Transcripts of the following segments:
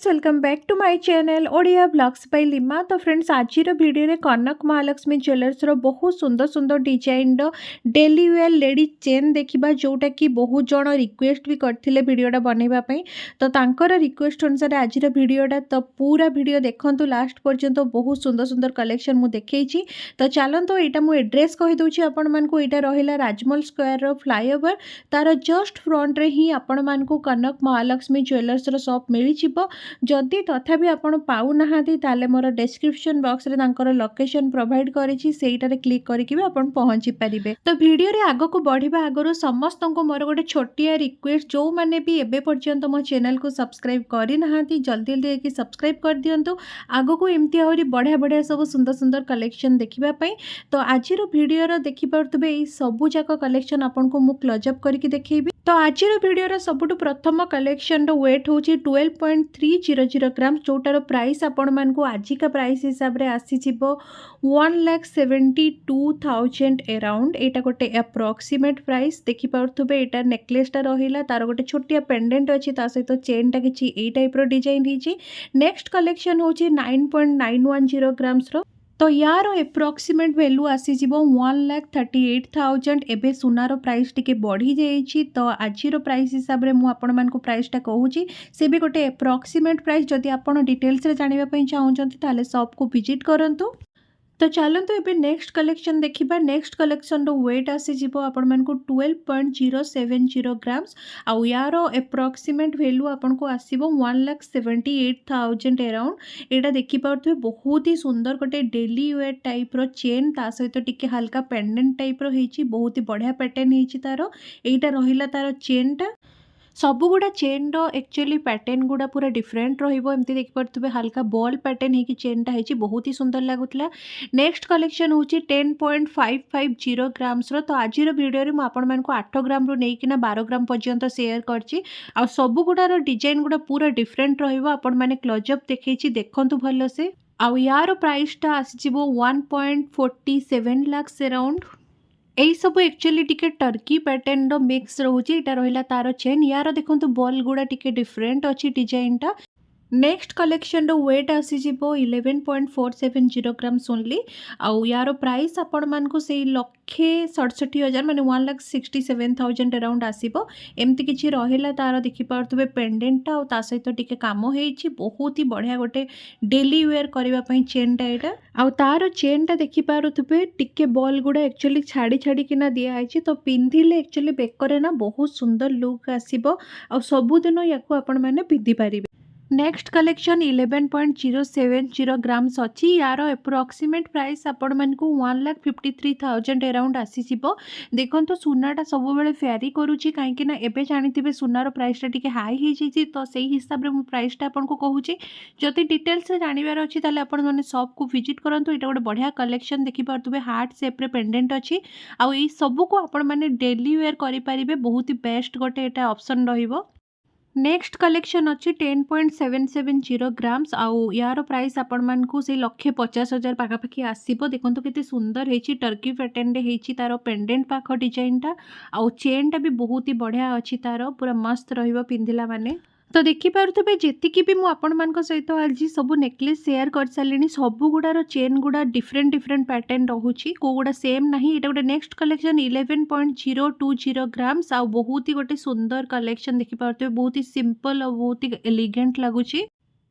Friends welcome back to my channel Odia blogs by Lima. तो friends आज video रे Kanak Mahalakshmi jewellers रो बहुत सुंदर सुंदर डिजाइन रो डेली वेयर लेडीज चेन देखा जोटा कि बहुत जन रिक्वेस्ट भी करते वीडियोटा बनैबा पई। तो तांकर रिक्वेस्ट अनुसार आज वीडियोटा तो पूरा वीडियो देखंतु लास्ट पर्यंत बहुत सुंदर सुंदर कलेक्शन मु देखैछि। तो चलंतु एटा मु एड्रेस कहि दोछि आपण मानकु। एटा रहिला राजमहल स्क्वायर रो फ्लाईओवर तार जस्ट फ्रंट रे ही आपण मानकु कनक महालक्ष्मी ज्वेलर्स रो शॉप मिली जदि तथापि आपण पाऊना ताले मोर डिस्क्रिप्शन बॉक्स रे तांकर लोकेशन प्रोवाइड करिछि सेइटारे क्लिक करिकि भी आपण पहुंची परिबे। तो वीडियो रे आगो को बढ़िबा आगरो समस्त को मोर गोटे छोटिया रिक्वेस्ट जो माने भी एबे पर्यंत मो चैनल को सब्सक्राइब करि नहांती जल्दी जल्दी कि सब्सक्राइब कर दियंतु आगो को एमती आहुरी बढ़िया बढ़िया सब सुंदर सुंदर कलेक्शन देखिबा पई। तो आजिर वीडियो रो देखि परतबे एई सबु जाक कलेक्शन आपण को मु क्लोज अप करके देखैबी। तो आजिर वीडियो रो सबुटु प्रथम कलेक्शन रो वेट होची 12.300 ग्राम जोटार प्राइस आपण मान को आजिका प्राइस हिसाब रे आसी छिबो 1,72,000 अराउंड। एटा गोटे अप्रोक्सीमेट प्राइस देखि पारथुबे। एटा नेकलेसटा रहिला तार गोटे छोटिया पेंडेंट अछि ता सहित चेनटा किछि एई टाइप रो डिजाइन हिची। नेक्स्ट कलेक्शन होची 9.910 ग्राम्स रो। तो यार एप्रोक्सीमेट वैल्यू आसी जीवो 1,38,000। एबे सुनार प्राइस टिके बढ़ी जाइछि। तो आजिर प्राइस हिसाब रे मु आपण मान को प्राइसटा कहूची से भी गोटे एप्रोक्सीमेट प्राइस। जदि आपण डिटेल्स रे जानिबा पई चाहउचंती ताले शॉप को विजिट करंतु। तो चलते एबे नेक्स्ट कलेक्शन देखिबा। नेक्स्ट कलेक्शन रो वेट आसी जीवो आपण मान को 12.070 ग्राम्स आउ यार एप्रोक्सीमेट वैल्यू आपण को आसीबो 1,78,000 अराउंड। एटा देखि पारथु बहुत ही सुंदर गोटे डेली वेयर टाइप रो चेन ता सहित टिके हल्का पेंडेंट टाइप रो हेची। बहुत ही बढ़िया पैटर्न हेची तारो। एटा रहिला तारो चेनटा सबुगुड़ा चेन रो एक्चुअली पैटर्न गुड़ा पूरा डिफरेंट रहिबो। एमती देखि परथुबे हल्का बॉल पैटर्न हे कि चेनटा हेची बहुत ही सुंदर लागुतला। नेक्स्ट कलेक्शन होची 10.550 ग्राम्स रो। तो आजिर वीडियो रे म आपण मान को 8 ग्राम रो नेकिना 12 ग्राम पर्यंत शेयर करची। आ सबुगुड़ा रो डिजाइन गुड़ा पूरा डिफरेंट रहिबो। आपण माने क्लोज अप देखैची देखंतु भलो से। आ यार प्राइस टा आसी जिवो 1.47 लाख अराउंड। यही सब एक्चुअली टिके टर्की पैटर्न रो मिक्स रोचे। एटा रहिला तारो चेन यार देखंतु बॉल गुड़ा टिके डिफरेंट अछि डिजाइन टा। नेक्स्ट कलेक्शन रो वेट आसी जिवो 11.470 ग्राम्स ओनली। आउ यार प्राइस आपण मान को सेई 1,67,000 माने 1,67,000 अराउंड आसीबो। एमती किछि रहिला तारो देखि पारथुबे पेंडेंट ता ता सहित टिके काम हेछि बहुत ही बढ़िया गोटे डेली वेयर करबा पई चेन टा एटा। आउ तारो चेन टा देखि पारथुबे टिके बॉल गुडा एक्चुअली छाड़ी छाड़ी किना दिया आइछि। तो पिंधिले एक्चुअली बेकरे ना बहुत सुंदर लुक आसीबो। आउ सबु दिन याको आपण माने पिंधि पारिबे। नेक्स्ट कलेक्शन 11.070 ग्राम्स अच्छी। यार एप्रोक्सीमेट प्राइस आपण मान को 1,53,000 अराउंड आसी जिवो। देखंतु सुनाटा सब बेले फेरी करूची काहेकि ना एबे जानिथिबे सुनार प्राइसटा टिके हाई हे जैछि। तो सेही हिसाब रे मु प्राइसटा आपण को कहूची। जदि डिटेल्स रे जानिबार अछि ताले आपण माने शॉप को विजिट करंतु। एटा गोटे बढ़िया कलेक्शन देखि पारथुबे हार्ट शेप रे पेंडेंट अछि। आ ई सब को आपण माने डेली वेयर करि परिबे बहुत ही बेस्ट गोटे एटा ऑप्शन रहिबो। नेक्स्ट कलेक्शन अच्छी 10.770 ग्राम्स आउ यार प्राइस आपण मान को से 1,50,000 पाखापाखि आसीबो। देखंतु केते सुंदर हेची टर्की पैटर्न रे हेची तारो पेंडेंट पाख डिजाइन टा। आउ चेन टा भी बहुत ही बढ़िया अछि तारो पूरा मस्त रहिबो पिंधिला माने। तो देखि पारुथबे जेतिकी भी मु आपण मान को सहित आज सब नेकलेस शेयर कर सालिनी सबु गुडार चेन गुडा डिफरेंट डिफरेंट पैटर्न रहुची को गुडा सेम नाही। एटा गोटे नेक्स्ट कलेक्शन 11.020 ग्राम्स आउ बहुत ही गोटे सुंदर कलेक्शन देखि पारुथबे बहुत ही सिंपल और बहुत ही एलिगेंट लागुची।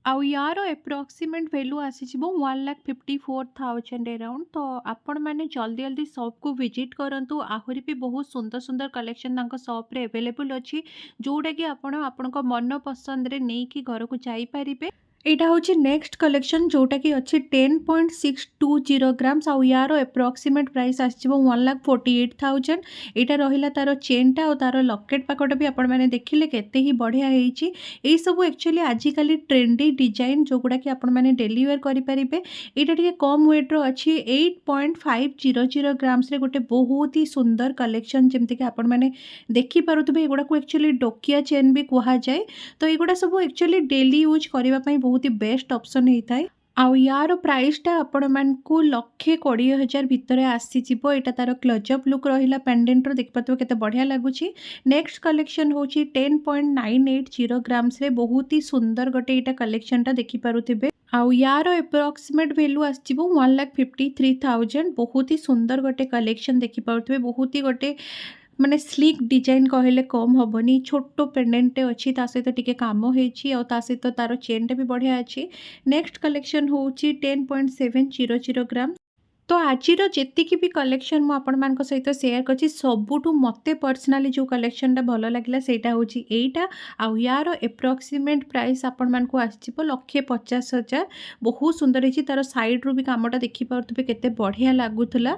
आउ यार एप्रोक्सीमेट वैल्यू आसी 1,54,000 अराउंड। तो आपण मैंने जल्दी जल्दी शॉप को विजिट करंतु। आहुरी भी बहुत सुंदर सुंदर कलेक्शन तांको शॉप रे अवेलेबल अछि जोटा कि आपण आपनको मन पसंद रे नै कि घर को जाई परिबे। एटा होची नेक्स्ट कलेक्शन जोटा कि अच्छी 10.620 ग्राम्स आउ यार एप्रोक्सीमेट प्राइस आसीबो 1,48,000। एटा रहिला तारो चेनटा और तारो लॉकेट पाकटा भी आपण माने देखिले केते ही बढ़िया हेची। एई सब एक्चुअली आजिकली ट्रेंडी डिजाइन जोगुडा कि आपण माने डेली वेयर करि परिबे। एटा टिके कम वेट रो अछि 8.500 ग्राम्स रे गोटे बहुत ही सुंदर कलेक्शन जेमते कि आपण माने देखि पारुथबे। एगुडा को एक्चुअली डोकिया चेन भी कुहा जाय। तो एगुडा सब एक्चुअली डेली यूज करबा पई बहुत ही बेस्ट ऑप्शन होता है। ଆଉ ୟାର ପ୍ରାଇସ୍‌ଟା ଆପଣମାନଙ୍କୁ 1,20,000 ଭିତରେ ଆସିଯିବ। ଏଇଟା ତାର କ୍ଲୋଜଅପ୍ ଲୁକ୍ ରହିଲା ପେଣ୍ଡେଣ୍ଟର ଦେଖିପାରୁଥିବେ କେତେ ବଢ଼ିଆ ଲାଗୁଛି। ନେକ୍ସଟ କଲେକ୍ସନ୍ ହେଉଛି 10.980 ଗ୍ରାମ୍ସରେ ବହୁତ ହି ସୁନ୍ଦର ଗୋଟେ ଏଇଟା କଲେକ୍ସନଟା ଦେଖିପାରୁଥିବେ। ଆଉ ୟାର ଏପ୍ରୋକ୍ସିମେଟ୍ ଭ୍ୟାଲୁ ଆସିଯିବ 1,53,000 ବହୁତ ହି ସୁନ୍ଦର ଗୋଟେ କଲେକ୍ସନ ଦେଖିପାରୁଥିବେ। ବହୁତ ହି ଗୋଟେ ମାନେ ସ୍ଲିକ୍ ଡିଜାଇନ୍ କହିଲେ କମ୍ ହବନି। ଛୋଟ ପେଣ୍ଡେଣ୍ଟଟେ ଅଛି ତା ସହିତ ଟିକେ କାମ ହେଇଛି ଆଉ ତା ସହିତ ତାର ଚେନ୍‌ଟା ବି ବଢ଼ିଆ ଅଛି। ନେକ୍ସଟ କଲେକ୍ସନ୍ ହେଉଛି 10.700 ଗ୍ରାମ। ତ ଆଜିର ଯେତିକି ବି କଲେକ୍ସନ୍ ମୁଁ ଆପଣମାନଙ୍କ ସହିତ ସେୟାର କରିଛି ସବୁଠୁ ମୋତେ ପର୍ସନାଲି ଯେଉଁ କଲେକ୍ସନଟା ଭଲ ଲାଗିଲା ସେଇଟା ହେଉଛି ଏଇଟା। ଆଉ ୟାର ଏପ୍ରୋକ୍ସିମେଟ୍ ପ୍ରାଇସ୍ ଆପଣମାନଙ୍କୁ ଆସିଯିବ 1,50,000 ବହୁତ ସୁନ୍ଦର ହେଇଛି। ତାର ସାଇଡ଼୍‌ରୁ ବି କାମଟା ଦେଖିପାରୁଥିବେ କେତେ ବଢ଼ିଆ ଲାଗୁଥିଲା।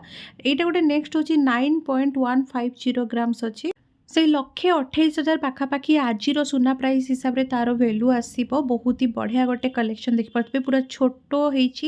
ଏଇଟା ଗୋଟେ ନେକ୍ସଟ ହେଉଛି 9.150 ଗ୍ରାମ୍ସ ଅଛି। ସେଇ 1,28,000 ପାଖାପାଖି ଆଜିର ସୁନା ପ୍ରାଇସ୍ ହିସାବରେ ତାର ଭ୍ୟାଲୁ ଆସିବ। ବହୁତ ହି ବଢ଼ିଆ ଗୋଟେ କଲେକ୍ସନ୍ ଦେଖିପାରୁଥିବେ। ପୁରା ଛୋଟ ହେଇଛି।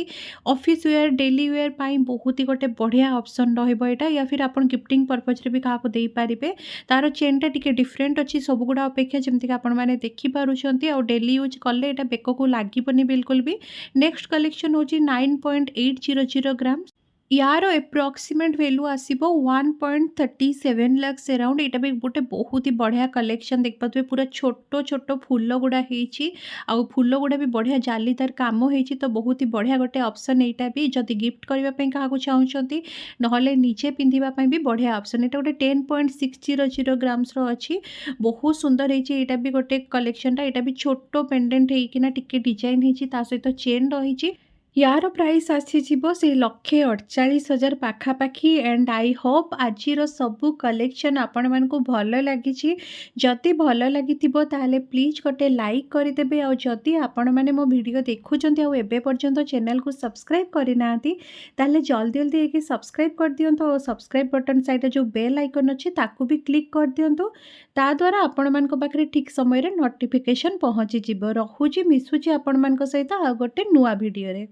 ଅଫିସ୍ ୱେର୍, ଡେଲି ୱେର୍ ପାଇଁ ବହୁତ ହି ଗୋଟେ ବଢ଼ିଆ ଅପସନ୍ ରହିବ ଏଇଟା। ୟା ଫିର୍ ଆପଣ ଗିଫ୍ଟିଂ ପର୍ପଜ୍‌ରେ ବି କାହାକୁ ଦେଇପାରିବେ। ତାର ଚେନ୍‌ଟା ଟିକେ ଡିଫରେଣ୍ଟ ଅଛି ସବୁଗୁଡ଼ା ଅପେକ୍ଷା ଯେମିତିକି ଆପଣମାନେ ଦେଖିପାରୁଛନ୍ତି। ଆଉ ଡେଲି ୟୁଜ୍ କଲେ ଏଇଟା ବେକକୁ ଲାଗିବନି ବିଲକୁଲ ବି। ନେକ୍ସଟ କଲେକ୍ସନ୍ ହେଉଛି 9.800 ଗ୍ରାମ୍ସ। ୟାର ଏପ୍ରୋକ୍ସିମେଟ୍ ଭ୍ୟାଲୁ ଆସିବ 1.37 ଲାକ୍ସ ଆରାଉଣ୍ଡ। ଏଇଟା ବି ଗୋଟେ ବହୁତ ହି ବଢ଼ିଆ କଲେକ୍ସନ୍ ଦେଖିପାରୁଥିବେ। ପୁରା ଛୋଟ ଛୋଟ ଫୁଲଗୁଡ଼ା ହେଇଛି ଆଉ ଫୁଲଗୁଡ଼ା ବି ବଢ଼ିଆ ଜାଲିଦାର କାମ ହେଇଛି। ତ ବହୁତ ହି ବଢ଼ିଆ ଗୋଟେ ଅପସନ୍ ଏଇଟା ବି ଯଦି ଗିଫ୍ଟ କରିବା ପାଇଁ କାହାକୁ ଚାହୁଁଛନ୍ତି ନହେଲେ ନିଜେ ପିନ୍ଧିବା ପାଇଁ ବି ବଢ଼ିଆ ଅପସନ୍। ଏଇଟା ଗୋଟେ 10.600 ଗ୍ରାମ୍ସର ଅଛି। ବହୁତ ସୁନ୍ଦର ହେଇଛି ଏଇଟା ବି ଗୋଟେ କଲେକ୍ସନଟା। ଏଇଟା ବି ଛୋଟ ପେଣ୍ଡେଣ୍ଟ ହେଇକିନା ଟିକେ ଡିଜାଇନ୍ ହେଇଛି ତା ସହିତ ଚେନ୍ ରହିଛି। ୟାର ପ୍ରାଇସ୍ ଆସିଯିବ ସେଇ 1,48,000 ପାଖାପାଖି। ଆଣ୍ଡ ଆଇ ହୋପ୍ ଆଜିର ସବୁ କଲେକ୍ସନ୍ ଆପଣମାନଙ୍କୁ ଭଲ ଲାଗିଛି। ଯଦି ଭଲ ଲାଗିଥିବ ତାହେଲେ ପ୍ଲିଜ୍ ଗୋଟେ ଲାଇକ୍ କରିଦେବେ। ଆଉ ଯଦି ଆପଣମାନେ ମୋ ଭିଡ଼ିଓ ଦେଖୁଛନ୍ତି ଆଉ ଏବେ ପର୍ଯ୍ୟନ୍ତ ଚ୍ୟାନେଲକୁ ସବସ୍କ୍ରାଇବ୍ କରିନାହାନ୍ତି ତାହେଲେ ଜଲ୍ଦି ଜଲ୍ଦି ହେଇକି ସବସ୍କ୍ରାଇବ୍ କରିଦିଅନ୍ତୁ। ଆଉ ସବସ୍କ୍ରାଇବ୍ ବଟନ୍ ସାଇଡ଼୍‌ରେ ଯେଉଁ ବେଲ୍ ଆଇକନ୍ ଅଛି ତାକୁ ବି କ୍ଲିକ୍ କରିଦିଅନ୍ତୁ। ତାଦ୍ୱାରା ଆପଣମାନଙ୍କ ପାଖରେ ଠିକ୍ ସମୟରେ ନୋଟିଫିକେସନ୍ ପହଞ୍ଚିଯିବ। ରହୁଛି ମିଶୁଛି ଆପଣମାନଙ୍କ ସହିତ ଆଉ ଗୋଟେ ନୂଆ ଭିଡ଼ିଓରେ।